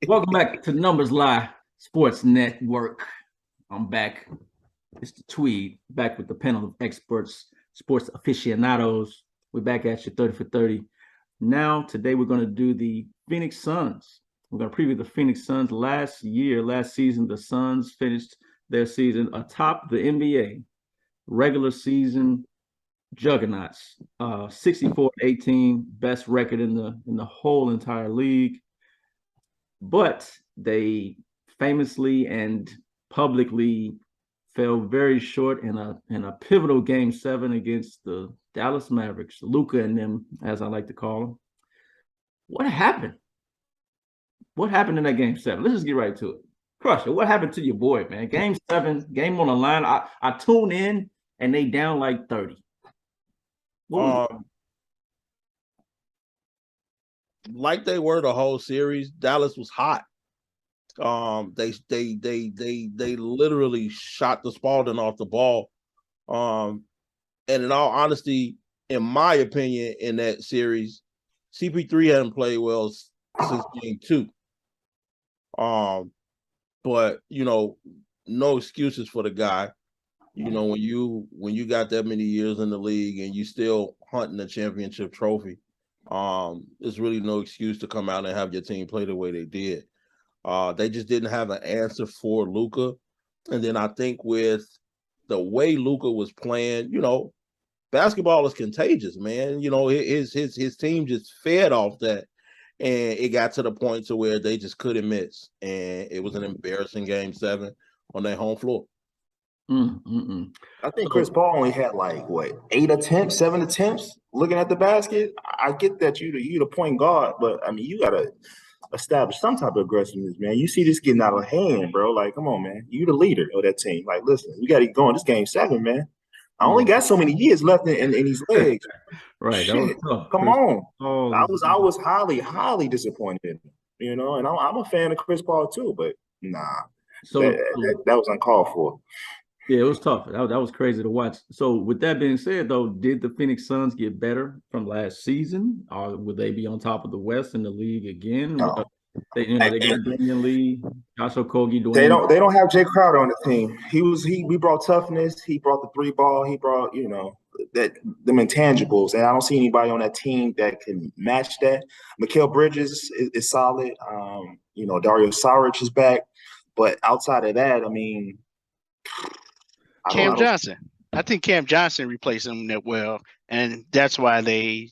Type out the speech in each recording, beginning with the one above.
Welcome back to Numbers Lie Sports Network. I'm back. It's the Tweed, back with the panel of experts, sports aficionados. We're back at you 30 for 30. Now, today we're going to do the Phoenix Suns. We're going to preview the Phoenix Suns. Last season, the Suns finished their season atop the NBA regular season juggernauts. 64-18, best record in the whole entire league. But they famously and publicly fell very short in a pivotal game 7 against the Dallas Mavericks, Luka and them, as I like to call them. What happened? What happened in that game 7? Let's just get right to it. Crusher, what happened to your boy, man? Game 7, game on the line. I tune in and they down like 30. Like they were the whole series, Dallas was hot. They literally shot the Spalding off the ball. And in all honesty, in my opinion, in that series, CP3 hadn't played well since game 2. But no excuses for the guy. When you got that many years in the league and you still hunting a championship trophy, there's really no excuse to come out and have your team play the way they did. They just didn't have an answer for Luka. And then I think with the way Luka was playing, basketball is contagious, man. His team just fed off that. And it got to the point to where they just couldn't miss. And it was an embarrassing game 7 on their home floor. I think Chris Paul only had 8 attempts, 7 attempts looking at the basket. I get that you the point guard, but I mean you gotta establish some type of aggressiveness, man. You see this getting out of hand, bro. Come on, man. You the leader of that team. Listen, we gotta get going. This game 7, man. I only got so many years left in these legs. Right. Come on. I was highly disappointed, and I'm a fan of Chris Paul too, but nah. So that was uncalled for. Yeah, it was tough. That was crazy to watch. So with that being said, though, did the Phoenix Suns get better from last season? Or would they be on top of the West in the league again? No. They got Damian Lee, Josh Okogie doing. They don't have Jay Crowder on the team. We brought toughness. He brought the 3-ball. He brought them intangibles, and I don't see anybody on that team that can match that. Mikal Bridges is solid. Dario Saric is back, but outside of that, I mean. Cam Johnson. I think Cam Johnson replaced him that well, and that's why he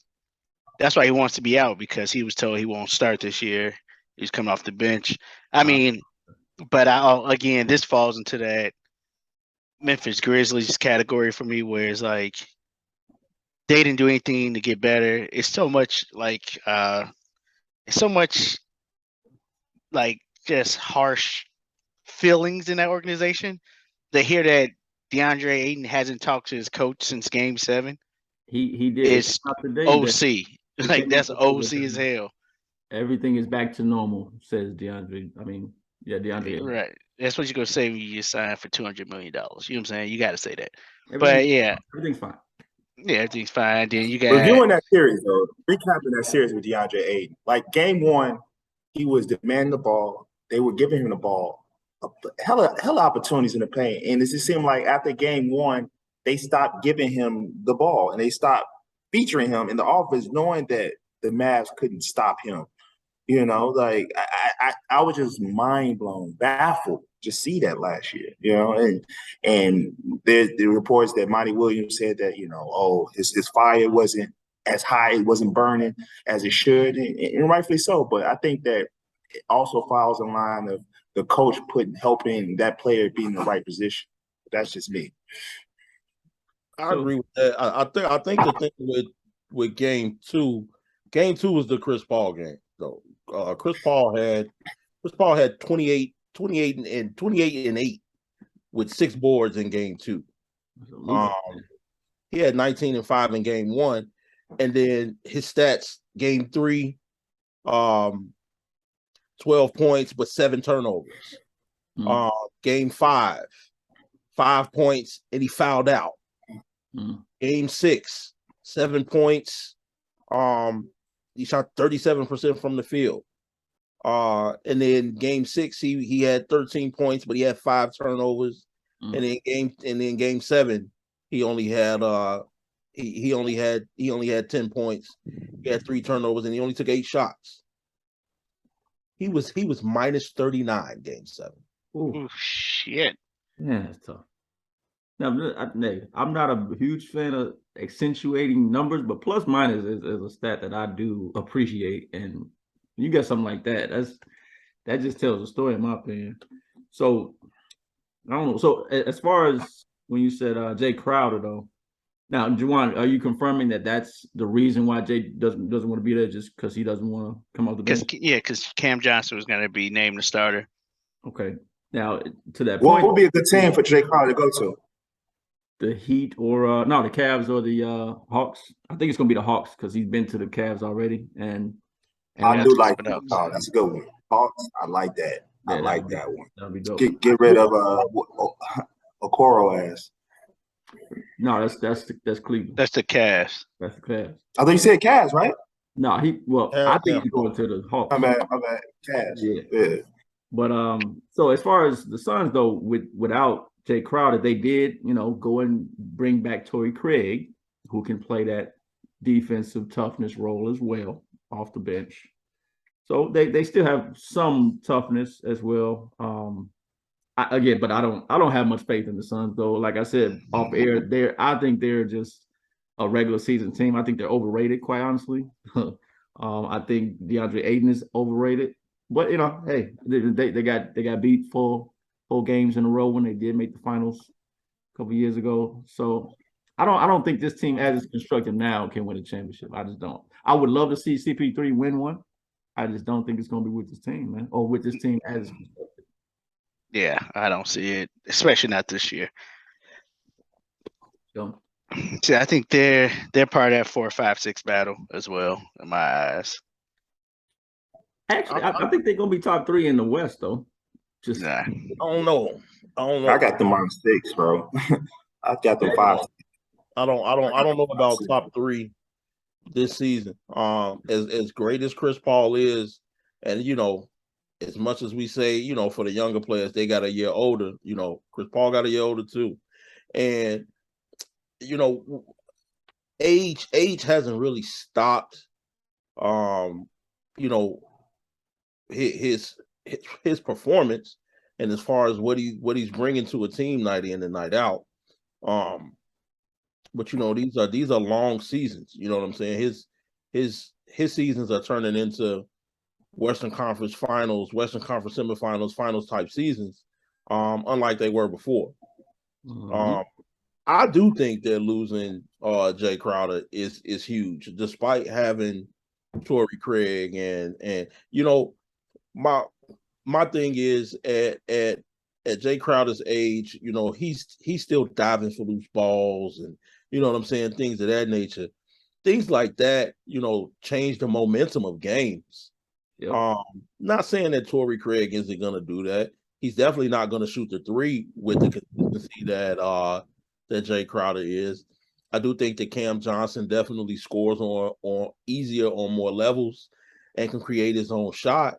wants to be out, because he was told he won't start this year. He's coming off the bench. I mean, but again, this falls into that Memphis Grizzlies category for me, where it's like they didn't do anything to get better. It's so much just harsh feelings in that organization. They hear that DeAndre Ayton hasn't talked to his coach since game 7. He did. It's OC. That's OC as hell. Everything is back to normal, says DeAndre. I mean, yeah, DeAndre. Right. That's what you're going to say when you sign for $200 million. You know what I'm saying? You got to say that. But yeah. Everything's fine. Yeah, everything's fine. Then you got. Reviewing that series, though, recapping that series with DeAndre Ayton. Game 1, he was demanding the ball. They were giving him the ball. Hella opportunities in the paint, and it just seemed like after game 1, they stopped giving him the ball and they stopped featuring him in the offense, knowing that the Mavs couldn't stop him. I was just mind blown, baffled to see that last year. And there's the reports that Monty Williams said that his fire wasn't as high, it wasn't burning as it should, and rightfully so. But I think that it also follows in line of the coach helping that player be in the right position. That's just me. I agree with that. I think the thing with game 2 was the Chris Paul game, though. Chris Paul had 28 and 8 with 6 boards in game 2. He had 19 and 5 in game 1, and then his stats game 3. 12 points, but 7 turnovers. Game 5, 5 points, and he fouled out. Game 6, 7 points. He shot 37% from the field. And then game 6, he had 13 points, but he had 5 turnovers. And then game 7, he only had he only had 10 points. He had 3 turnovers, and he only took 8 shots. He was minus 39 game 7. Oh shit. Yeah, that's tough. Now, I'm not a huge fan of accentuating numbers, but plus minus is a stat that I do appreciate. And you got something like that. That just tells a story, in my opinion. So I don't know. So as far as when you said Jay Crowder, though, now Juwan, are you confirming that that's the reason why Jay doesn't want to be there, just because he doesn't want to come off the bench? Because Cam Johnson was going to be named the starter. Okay. Now to that What point, would be a good team for Jay Crowder to go to? the Heat or no, the Cavs or the Hawks. I think it's gonna be the Hawks because he's been to the Cavs already. And I do like that. Oh, that's a good one. Hawks, I like that. I like that one. That'll be dope. Get rid of Okoro ass. No, that's Cleveland. That's the Cavs. That's the Cavs. I thought you said Cavs, right? No, I think he's going to the Hawks. My bad. Cavs. Yeah. But so as far as the Suns though, without Jay Crowder, they did, go and bring back Torrey Craig, who can play that defensive toughness role as well off the bench. So they still have some toughness as well. But I don't have much faith in the Suns though. Like I said off air, I think they're just a regular season team. I think they're overrated, quite honestly. I think DeAndre Ayton is overrated. But hey, they got beat four games in a row when they did make the finals a couple years ago. So I don't think this team as it's constructed now can win a championship. I just don't. I would love to see CP3 win one. I just don't think it's going to be with this team, man, or with this team as it's constructed. Yeah, I don't see it, especially not this year. So, see, I think they're part of that 4, 5, 6 battle as well, in my eyes. Actually, I think they're going to be top 3 in the West, though. Just I don't know. I got them on 6, bro. I got them 5. I don't know about top 3 this season. As great as Chris Paul is, and as much as we say, for the younger players, they got a year older. Chris Paul got a year older too, and age hasn't really stopped. His performance, and as far as what he's bringing to a team night in and night out. But these are long seasons. You know what I'm saying? His seasons are turning into Western Conference Finals, Western Conference Semifinals, Finals type seasons, unlike they were before. Mm-hmm. I do think that losing Jay Crowder is huge, despite having Torrey Craig and my thing is at Jay Crowder's age, he's still diving for loose balls and what I'm saying, things of that nature. Things like that, change the momentum of games. Yep. Not saying that Torrey Craig isn't going to do that. He's definitely not going to shoot the 3 with the consistency that Jay Crowder is. I do think that Cam Johnson definitely scores on easier on more levels and can create his own shot.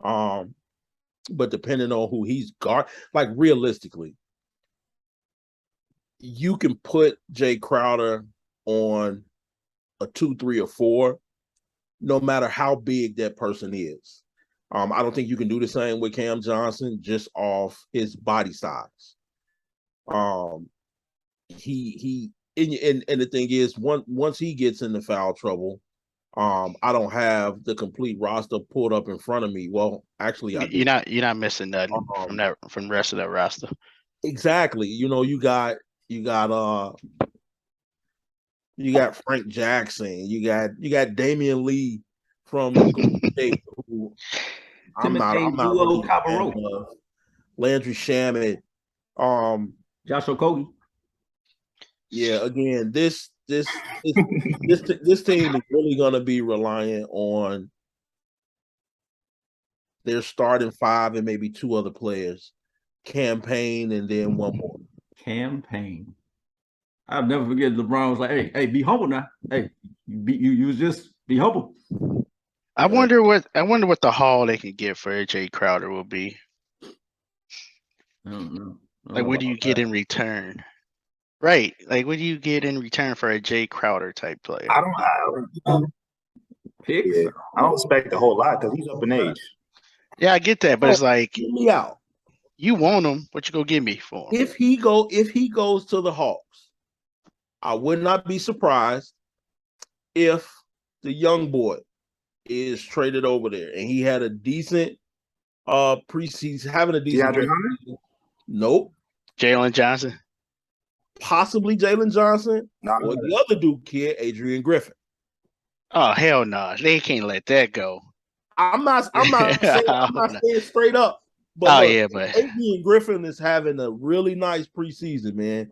But depending on who he's guard, like realistically, you can put Jay Crowder on a 2, 3, or 4, no matter how big that person is. I don't think you can do the same with Cam Johnson just off his body size. He and the thing is, once he gets into foul trouble, I don't have the complete roster pulled up in front of me. Well, actually, I do. You're not missing nothing from the rest of that roster. Exactly. You got Frank Jackson. You got Damian Lee from State. Who I'm not really Landry Shamet. Josh Okogie. Yeah. Again, this team is really going to be reliant on their starting 5 and maybe 2 other players. Campaign and then one more. Campaign. I'll never forget LeBron was like, hey, be humble now. Hey, you just be humble. I wonder what the haul they can get for Jay Crowder will be. I don't know. Like, what do you get in return? Right. Like, what do you get in return for a Jay Crowder type player? Picks? Yeah, I don't expect a whole lot because he's up in age. Yeah, I get that, but it's like, Hear me out. you want him, what you gonna give me for him? If he goes to the Hawks, I would not be surprised if the young boy is traded over there and he had a decent preseason, having a decent DeAndre Hunter? preseason. Nope. Jalen Johnson. Possibly Jalen Johnson or the other Duke kid, Adrian Griffin. Oh hell no, they can't let that go. I'm not saying straight up. But but Adrian Griffin is having a really nice preseason, man.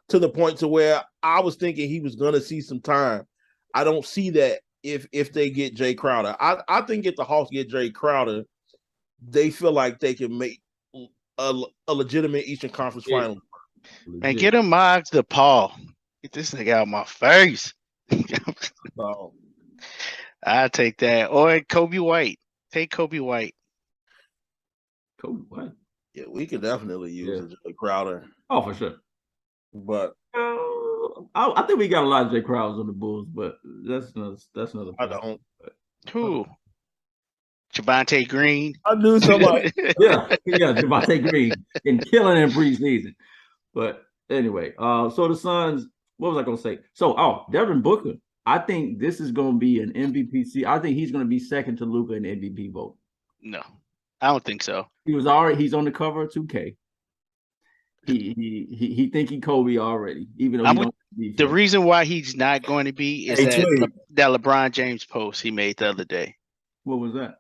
To the point to where I was thinking he was gonna see some time. I don't see that if they get Jay Crowder. I think if the Hawks get Jay Crowder, they feel like they can make a legitimate Eastern Conference final. Man, get him Moggs the Paul. Get this nigga out of my face. I take that. Or Kobe White. Take Kobe White. Kobe White. Yeah, we could definitely use a Crowder. Oh, for sure. But I think we got a lot of Jay Crowders on the Bulls, but that's another. I don't. Who? Javonte Green. I knew somebody. yeah, Javonte Green and killing in preseason. But anyway, so the Suns. What was I gonna say? So, Devin Booker. I think this is gonna be an MVP. I think he's gonna be second to Luka in the MVP vote. No, I don't think so. He's on the cover of 2K. He think he Kobe already, even though the reason why he's not going to be is that LeBron James post he made the other day. What was that?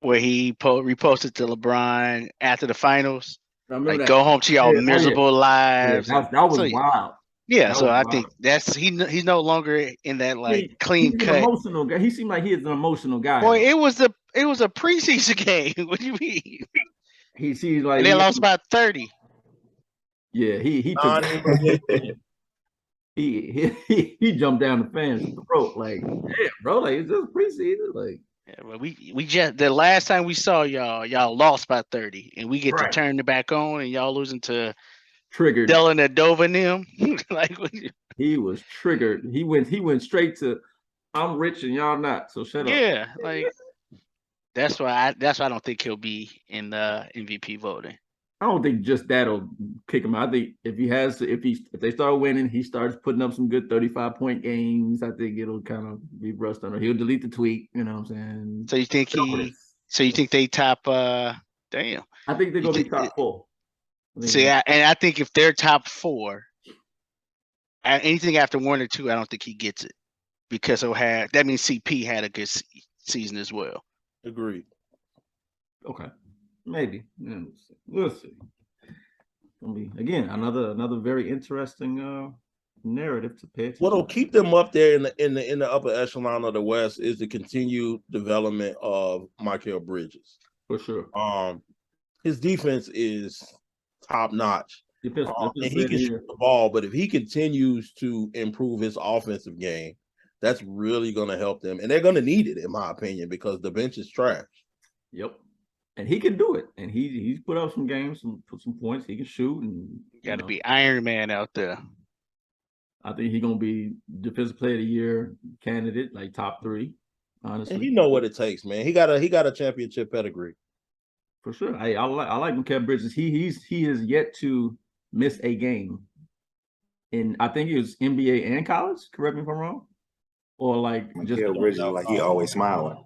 Where he reposted to LeBron after the finals. Like, that. go home to y'all miserable lives. Yeah, that was wild. Yeah, so I think that's he's no longer in that clean cut. Emotional guy. He seemed like he is an emotional guy. Boy, it was a preseason game. What do you mean? He's like, and they lost by 30. Yeah, he jumped down the fans' throat like, damn, bro, like it's just preseason, like. Yeah, but we just the last time we saw y'all lost by 30, and we get to turn it back on, and y'all losing to triggered Dylan and Dova and them. Like he was triggered. He went straight to I'm rich and y'all not, so shut up. Yeah, like that's why I don't think he'll be in the MVP voting. I don't think just that'll kick him out. I think if they start winning, he starts putting up some good 35-point games. I think it'll kind of be rust on him. He'll delete the tweet, you know what I'm saying? So you think they top damn. I think they're gonna be top 4. I think if they're top 4, anything after 1 or 2, I don't think he gets it. Because that means CP had a good season as well. Agreed. Okay. Maybe. Yeah, we'll see. Gonna be again another very interesting narrative to pay attention. What'll keep them up there in the upper echelon of the West is the continued development of Mikal Bridges. For sure. His defense is top notch. And he can shoot the ball, but if he continues to improve his offensive game, that's really going to help them, and they're going to need it, in my opinion, because the bench is trash. Yep. And he can do it, and he's put up some games, put some points. He can shoot, and got to be Iron Man out there. I think he's gonna be Defensive Player of the Year candidate, like top 3. Honestly, and he know what it takes, man. He got a championship pedigree for sure. I like Mikal Bridges. He has yet to miss a game, and I think it was NBA and college. Correct me if I'm wrong, or like Mikal Bridges, like he always smiling.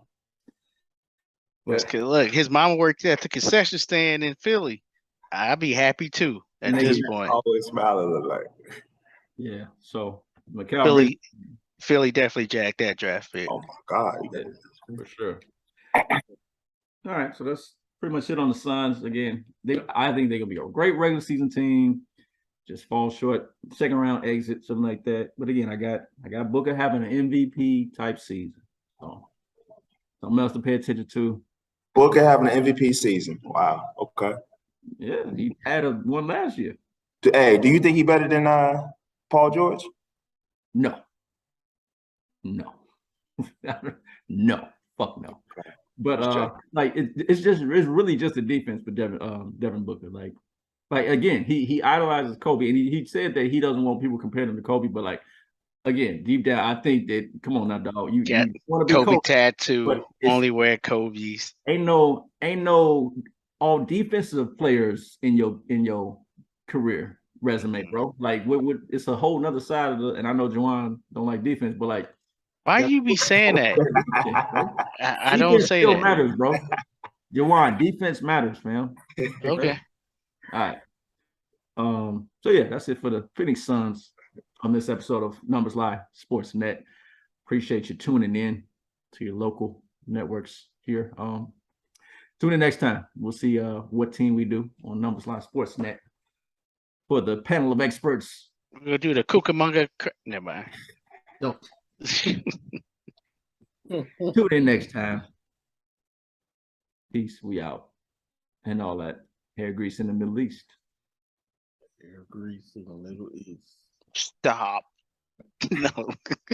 But look, his mama worked at the concession stand in Philly. I'd be happy too at this point. Always smiling, look like. Yeah. So Mikal Philly definitely jacked that draft pick. Oh my God, for sure. All right, so that's pretty much it on the Suns. Again, I think they're gonna be a great regular season team. Just fall short, second round exit, something like that. But again, I got Booker having an MVP type season. So something else to pay attention to. Booker having an MVP season. Wow. Okay. Yeah, he had one last year. Hey, do you think he better than Paul George? No. No. Fuck no. Okay. But like it's really just the defense for Devin Booker. Like again, he idolizes Kobe, and he said that he doesn't want people comparing him to Kobe, but like again, deep down, I think that come on now, dog. You want to be Kobe Kobe, tattoo, but only wear Kobe's. Ain't no all defensive players in your career resume, bro. Like it's a whole nother side of the. And I know Juwan don't like defense, but like, why you be saying that? I don't defense say still that. matters, bro. Juwan, defense matters, fam. Okay. All right. So yeah, that's it for the Phoenix Suns on this episode of Numbers Live Sports Net. Appreciate you tuning in to your local networks here. Tune in next time. We'll see what team we do on Numbers Live Sports Net for the panel of experts. We're gonna do the Cucamonga. Never mind. Don't. Tune in next time. Peace. We out. And all that hair grease in the Middle East. Hair grease in the Middle East. Stop. No.